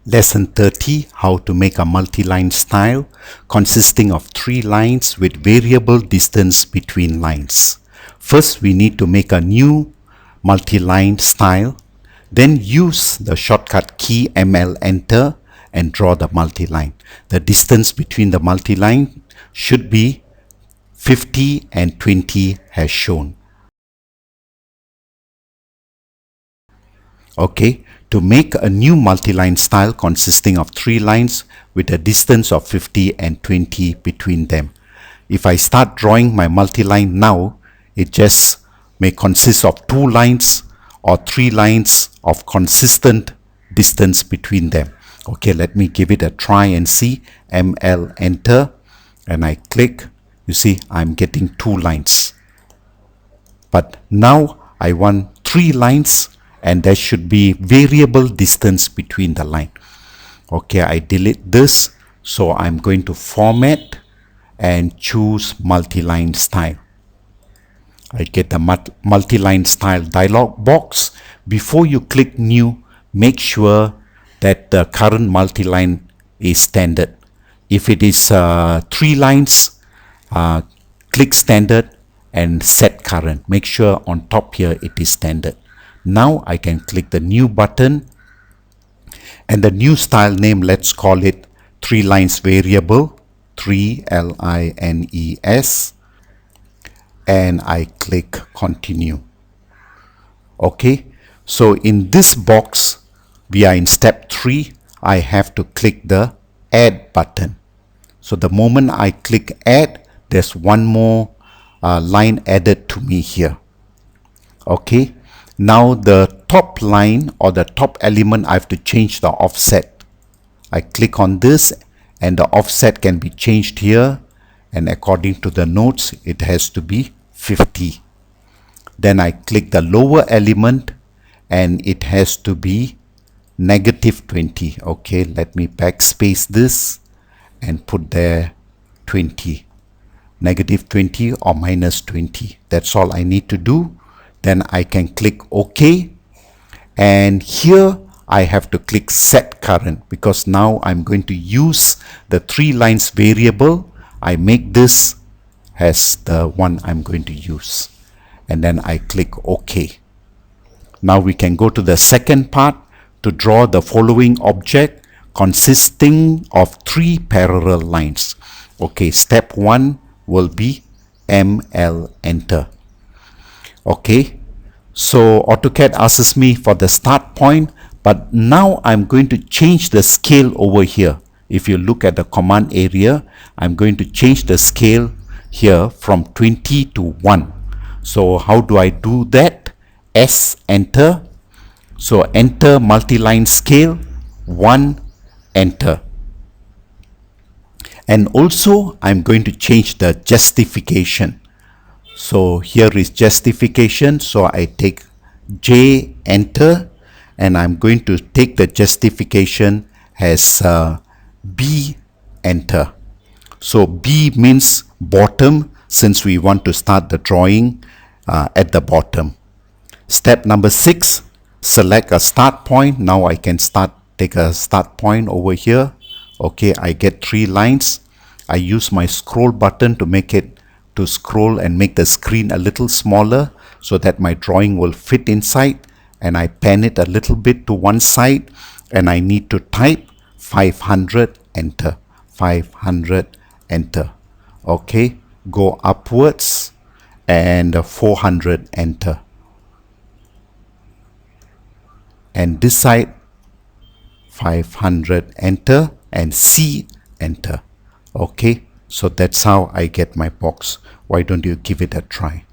Lesson 30, how to make a multi-line style consisting of 3 lines with variable distance between lines. First, we need to make a new multi-line style, then use the shortcut key ML enter and draw the multi-line. The distance between the multi-line should be 50 and 20 as shown. Okay, to make a new multi-line style consisting of 3 lines with a distance of 50 and 20 between them. If I start drawing my multi-line now, it just may consist of 2 lines or 3 lines of consistent distance between them. Okay, let me give it a try and see. ML enter and I click. You see, I'm getting 2 lines. But now I want 3 lines and there should be variable distance between the line. Okay, I delete this. So I'm going to format and choose multi-line style. I get the multi-line style dialog box. Before you click new, make sure that the current multi-line is standard. If it is 3 lines, click standard and set current. Make sure on top here it is standard. Now I can click the new button and the new style name, let's call it 3 lines variable, 3 LINES, and I click continue. Okay, so in this box we are in step 3. I have to click the add button. So the moment I click add, there's one more line added to me here. Okay, now the top line or the top element, I have to change the offset. I click on this and the offset can be changed here, and according to the notes it has to be 50. Then I click the lower element and it has to be -20. Okay, let me backspace this and put there 20. -20 or -20. That's all I need to do. Then I can click OK, and here I have to click set current because now I'm going to use the 3 lines variable. I make this as the one I'm going to use, and then I click OK. Now we can go to the second part to draw the following object consisting of 3 parallel lines. Okay, step 1 will be ML enter. Okay, so AutoCAD asks me for the start point, but now I'm going to change the scale over here. If you look at the command area, I'm going to change the scale here from 20 to 1. So how do I do that? S enter. So enter multi-line scale, 1 enter. And also I'm going to change the justification. So here is justification, so I take J enter, and I'm going to take the justification as B enter. So B means bottom, since we want to start the drawing at the bottom. Step number 6, select a start point. Now I can take a start point over here. Okay, I get 3 lines. I use my scroll button to make it to scroll and make the screen a little smaller so that my drawing will fit inside, and I pan it a little bit to one side, and I need to type 500 enter. 500 enter. Okay, go upwards and 400 enter, and this side 500 enter and C enter. Okay, so that's how I get my box. Why don't you give it a try?